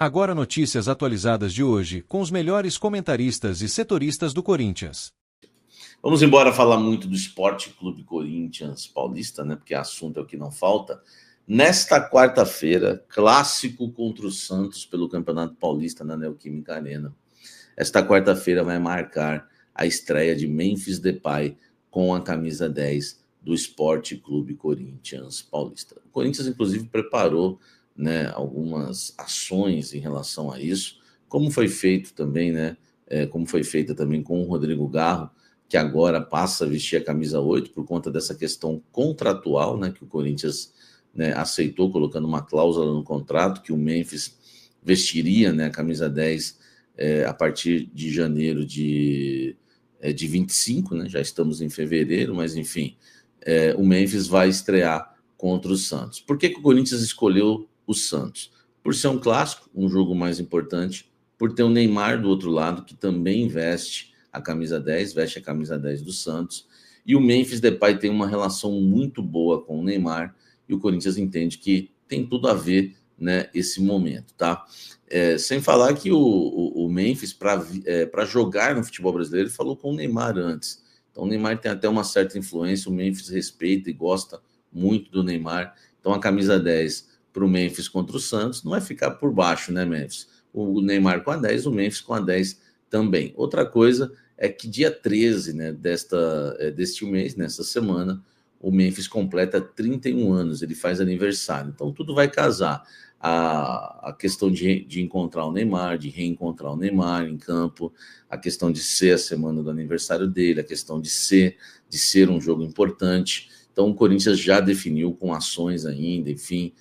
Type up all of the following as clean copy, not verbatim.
Agora notícias atualizadas de hoje, com os melhores comentaristas e setoristas do Corinthians. Vamos embora falar muito do Esporte Clube Corinthians Paulista, né? Porque assunto é o que não falta. Nesta quarta-feira, clássico contra o Santos pelo Campeonato Paulista na Neoquímica Arena. Esta quarta-feira vai marcar a estreia de Memphis Depay com a camisa 10 do Esporte Clube Corinthians Paulista. O Corinthians, inclusive, preparou, né, algumas ações em relação a isso, como foi feito também, né, como foi feita também com o Rodrigo Garro, que agora passa a vestir a camisa 8 por conta dessa questão contratual, né, que o Corinthians, né, aceitou, colocando uma cláusula no contrato que o Memphis vestiria, né, a camisa 10 a partir de janeiro de 25, né, já estamos em fevereiro, mas enfim, o Memphis vai estrear contra o Santos. Por que o Corinthians escolheu o Santos? Por ser um clássico, um jogo mais importante, por ter o Neymar do outro lado, que também veste a camisa 10 do Santos, e o Memphis Depay tem uma relação muito boa com o Neymar, e o Corinthians entende que tem tudo a ver, né, esse momento, tá? Sem falar que o Memphis, para jogar no futebol brasileiro, ele falou com o Neymar antes. Então o Neymar tem até uma certa influência, o Memphis respeita e gosta muito do Neymar. Então a camisa 10 para o Memphis contra o Santos não vai ficar por baixo, né, Memphis? O Neymar com a 10, o Memphis com a 10 também. Outra coisa é que dia 13, né, deste mês, nessa semana, o Memphis completa 31 anos, ele faz aniversário. Então tudo vai casar. A questão de encontrar o Neymar, de reencontrar o Neymar em campo, a questão de ser a semana do aniversário dele, a questão de ser um jogo importante. Então o Corinthians já definiu com ações ainda, enfim,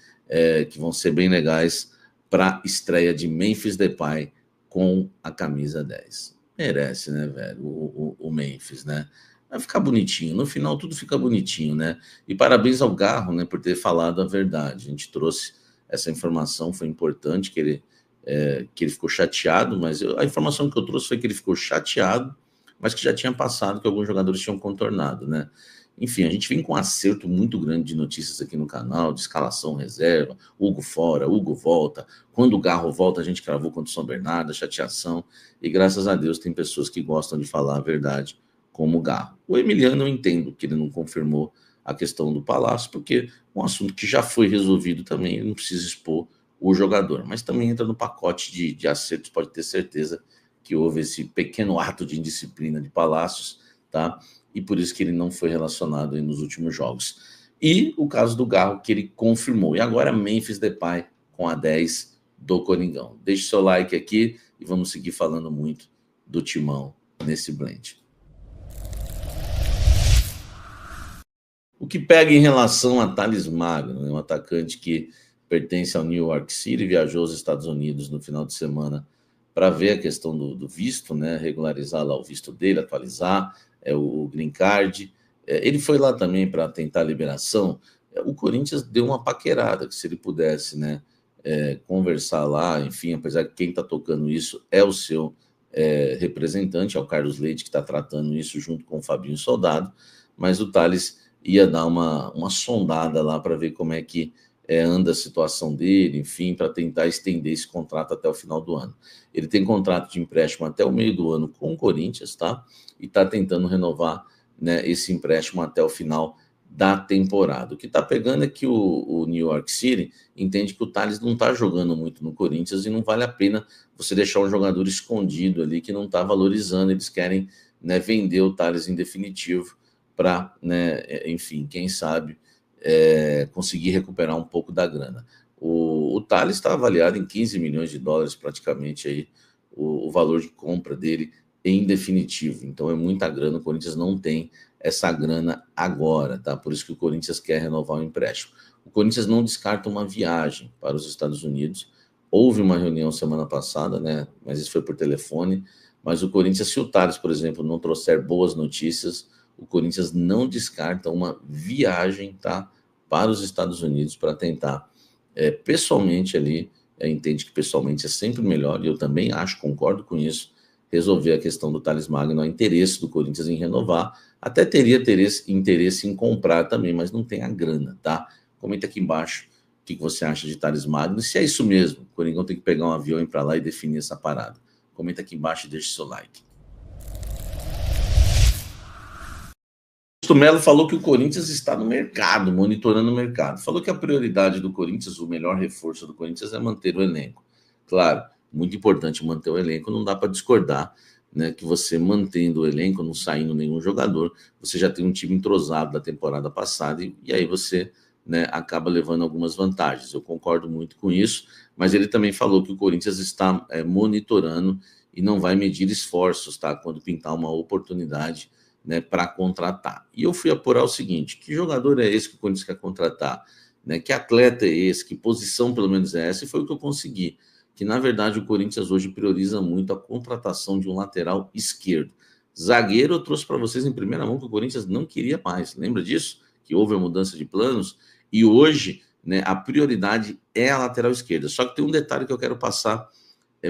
que vão ser bem legais para a estreia de Memphis Depay com a camisa 10. Merece, né, velho, o Memphis, né? Vai ficar bonitinho, no final tudo fica bonitinho, né? E parabéns ao Garro, né, por ter falado a verdade. A gente trouxe essa informação, foi importante, que ele ficou chateado, mas a informação que eu trouxe foi que ele ficou chateado, mas que já tinha passado, que alguns jogadores tinham contornado, né? Enfim, a gente vem com um acerto muito grande de notícias aqui no canal, de escalação reserva, Hugo fora, Hugo volta. Quando o Garro volta, a gente cravou contra o São Bernardo, chateação, e graças a Deus tem pessoas que gostam de falar a verdade, como o Garro. O Emiliano, eu entendo que ele não confirmou a questão do Palácio, porque é um assunto que já foi resolvido também, ele não precisa expor o jogador, mas também entra no pacote de acertos, pode ter certeza que houve esse pequeno ato de indisciplina de Palácios, tá? E por isso que ele não foi relacionado aí nos últimos jogos. E o caso do Garro, que ele confirmou. E agora Memphis Depay com a 10 do Coringão. Deixe seu like aqui e vamos seguir falando muito do Timão nesse blend. O que pega em relação a Thales Magno, né, um atacante que pertence ao New York City, viajou aos Estados Unidos no final de semana para ver a questão do visto, né, regularizar lá o visto dele, atualizar o green card. Ele foi lá também para tentar a liberação. O Corinthians deu uma paquerada, que se ele pudesse, né, conversar lá, enfim, apesar que quem está tocando isso é o seu representante, é o Carlos Leite, que está tratando isso junto com o Fabinho Soldado, mas o Thales ia dar uma sondada lá para ver como é que anda a situação dele, enfim, para tentar estender esse contrato até o final do ano. Ele tem contrato de empréstimo até o meio do ano com o Corinthians, tá? E está tentando renovar, né, esse empréstimo até o final da temporada. O que está pegando é que o New York City entende que o Thales não está jogando muito no Corinthians e não vale a pena você deixar um jogador escondido ali que não está valorizando. Eles querem, né, vender o Thales em definitivo para, né, enfim, quem sabe conseguir recuperar um pouco da grana. O Thales está avaliado em 15 milhões de dólares, praticamente aí, o valor de compra dele em definitivo. Então é muita grana, o Corinthians não tem essa grana agora, tá? Por isso que o Corinthians quer renovar o empréstimo. O Corinthians não descarta uma viagem para os Estados Unidos. Houve uma reunião semana passada, né? Mas isso foi por telefone. Mas o Corinthians, se o Thales, por exemplo, não trouxer boas notícias, o Corinthians não descarta uma viagem, tá, para os Estados Unidos para tentar pessoalmente ali, entende que pessoalmente é sempre melhor, e eu também acho, concordo com isso, resolver a questão do Thales Magno, o interesse do Corinthians em renovar, até teria interesse em comprar também, mas não tem a grana, tá? Comenta aqui embaixo O que você acha de Thales Magno? E se é isso mesmo, o Coringão tem que pegar um avião e ir para lá e definir essa parada. Comenta aqui embaixo e deixa seu like. O Melo falou que o Corinthians está no mercado, monitorando o mercado. Falou que a prioridade do Corinthians, o melhor reforço do Corinthians é manter o elenco. Claro, muito importante manter o elenco, não dá para discordar, né, que você mantendo o elenco, não saindo nenhum jogador, você já tem um time entrosado da temporada passada e aí você, né, acaba levando algumas vantagens. Eu concordo muito com isso, mas ele também falou que o Corinthians está monitorando e não vai medir esforços, tá, quando pintar uma oportunidade, né, para contratar. E eu fui apurar o seguinte: que jogador é esse que o Corinthians quer contratar? Né, que atleta é esse? Que posição pelo menos é essa? E foi o que eu consegui. Que na verdade o Corinthians hoje prioriza muito a contratação de um lateral esquerdo. Zagueiro, eu trouxe para vocês em primeira mão que o Corinthians não queria mais. Lembra disso? Que houve a mudança de planos e hoje, né, a prioridade é a lateral esquerda. Só que tem um detalhe que eu quero passar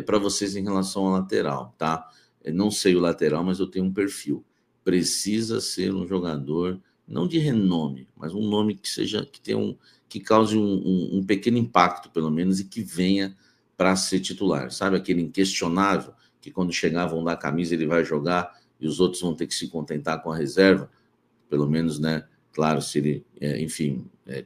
para vocês em relação ao lateral, tá? Eu não sei o lateral, mas eu tenho um perfil. Precisa ser um jogador não de renome, mas um nome que seja que cause um pequeno impacto pelo menos e que venha para ser titular, sabe, aquele inquestionável que quando chegar vão dar a camisa ele vai jogar e os outros vão ter que se contentar com a reserva, pelo menos, né? Claro, se ele,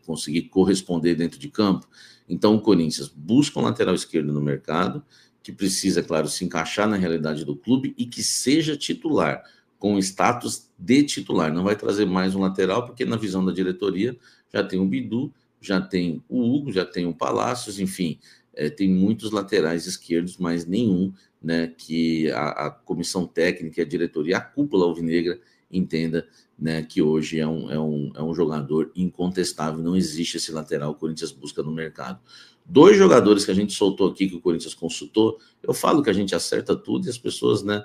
conseguir corresponder dentro de campo. Então o Corinthians busca um lateral esquerdo no mercado que precisa, claro, se encaixar na realidade do clube e que seja titular, com status de titular. Não vai trazer mais um lateral, porque na visão da diretoria já tem o Bidu, já tem o Hugo, já tem o Palácios, enfim, tem muitos laterais esquerdos, mas nenhum, né, que a comissão técnica, a diretoria, a cúpula alvinegra entenda, né, que hoje é um jogador incontestável, não existe esse lateral, o Corinthians busca no mercado. 2 jogadores que a gente soltou aqui, que o Corinthians consultou, eu falo que a gente acerta tudo e as pessoas, né,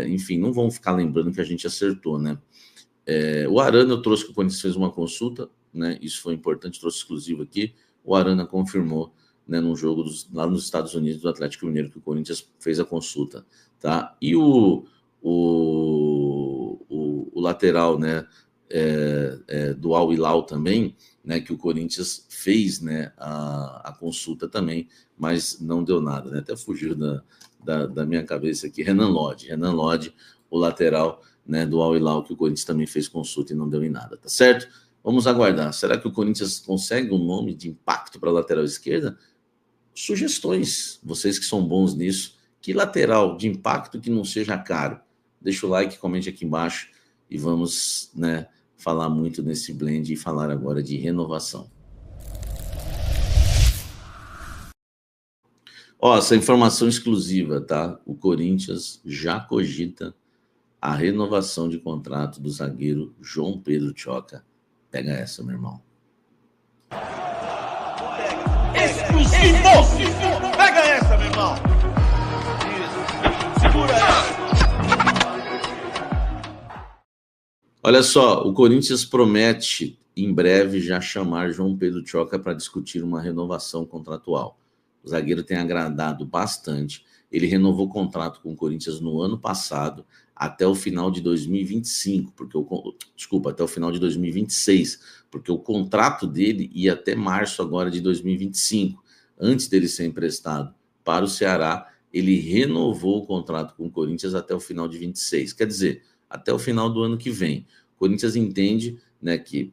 enfim, não vão ficar lembrando que a gente acertou, né? O Arana, eu trouxe que o Corinthians fez uma consulta, né? Isso foi importante, trouxe exclusivo aqui. O Arana confirmou, né, num jogo lá nos Estados Unidos do Atlético Mineiro que o Corinthians fez a consulta, tá? E o lateral, né, do Al Hilal também, né, que o Corinthians fez, né, a consulta também, mas não deu nada, né? Até fugiu da minha cabeça aqui. Renan Lodge, o lateral, né, do Al Hilal, que o Corinthians também fez consulta e não deu em nada, tá certo? Vamos aguardar. Será que o Corinthians consegue um nome de impacto para a lateral esquerda? Sugestões, vocês que são bons nisso. Que lateral de impacto que não seja caro? Deixa o like, comente aqui embaixo e vamos, né, falar muito nesse blend e falar agora de renovação. Ó, essa informação exclusiva, tá? O Corinthians já cogita a renovação de contrato do zagueiro João Pedro Tchoca. Pega essa, meu irmão. Exclusivo! Pega essa, meu irmão! Isso. Segura essa! Olha só, o Corinthians promete em breve já chamar João Pedro Tchoca para discutir uma renovação contratual. O zagueiro tem agradado bastante. Ele renovou o contrato com o Corinthians no ano passado, até o final de 2025, até o final de 2026, porque o contrato dele ia até março agora de 2025. Antes dele ser emprestado para o Ceará, ele renovou o contrato com o Corinthians até o final de 26. Quer dizer, até o final do ano que vem. O Corinthians entende, né, que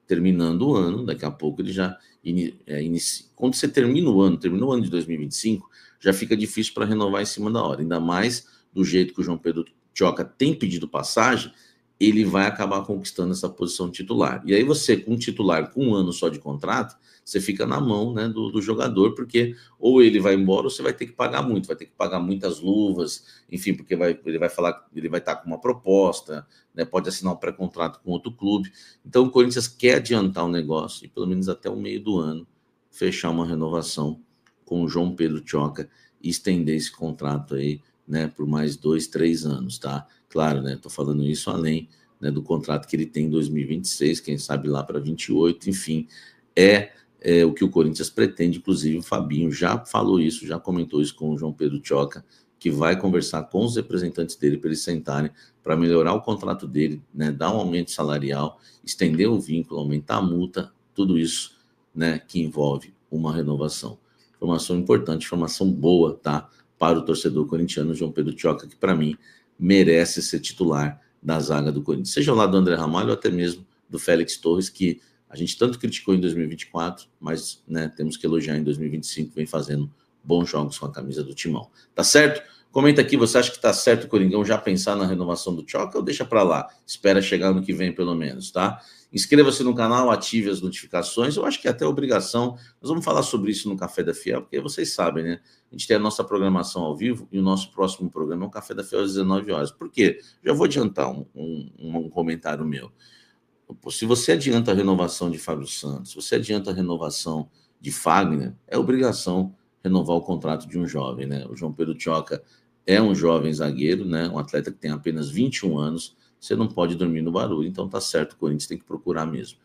terminando o ano, daqui a pouco ele já inicia. Quando você terminou o ano de 2025, já fica difícil para renovar em cima da hora, ainda mais do jeito que o João Pedro Tchoca tem pedido passagem, ele vai acabar conquistando essa posição titular. E aí você, com um titular com um ano só de contrato, você fica na mão, né, do jogador, porque ou ele vai embora ou você vai ter que pagar muito, vai ter que pagar muitas luvas, enfim, porque ele vai falar, ele vai estar com uma proposta, né, pode assinar um pré-contrato com outro clube. Então o Corinthians quer adiantar o negócio e pelo menos até o meio do ano fechar uma renovação com o João Pedro Tchoca e estender esse contrato aí, né, por mais 2, 3 anos, tá? Claro, né, tô falando isso além, né, do contrato que ele tem em 2026, quem sabe lá para 28, enfim, é o que o Corinthians pretende. Inclusive o Fabinho já falou isso, já comentou isso com o João Pedro Tchoca, que vai conversar com os representantes dele para eles sentarem, para melhorar o contrato dele, né, dar um aumento salarial, estender o vínculo, aumentar a multa, tudo isso né, que envolve uma renovação. Informação importante, informação boa, tá? Para o torcedor corintiano, João Pedro Tioca, que para mim merece ser titular da zaga do Corinthians. Seja lá do André Ramalho ou até mesmo do Félix Torres, que a gente tanto criticou em 2024, mas, né, temos que elogiar em 2025, vem fazendo bons jogos com a camisa do Timão. Tá certo? Comenta aqui, você acha que tá certo o Coringão já pensar na renovação do Tioca ou deixa para lá? Espera chegar no que vem pelo menos, tá? Inscreva-se no canal, ative as notificações. Eu acho que é até obrigação. Nós vamos falar sobre isso no Café da Fiel, porque vocês sabem, né? A gente tem a nossa programação ao vivo e o nosso próximo programa é o Café da Fiel às 19 horas. Por quê? Já vou adiantar um comentário meu. Se você adianta a renovação de Fábio Santos, se você adianta a renovação de Fagner, é obrigação renovar o contrato de um jovem, né? O João Pedro Tioca é um jovem zagueiro, né? Um atleta que tem apenas 21 anos. Você não pode dormir no barulho, então tá certo, o Corinthians tem que procurar mesmo.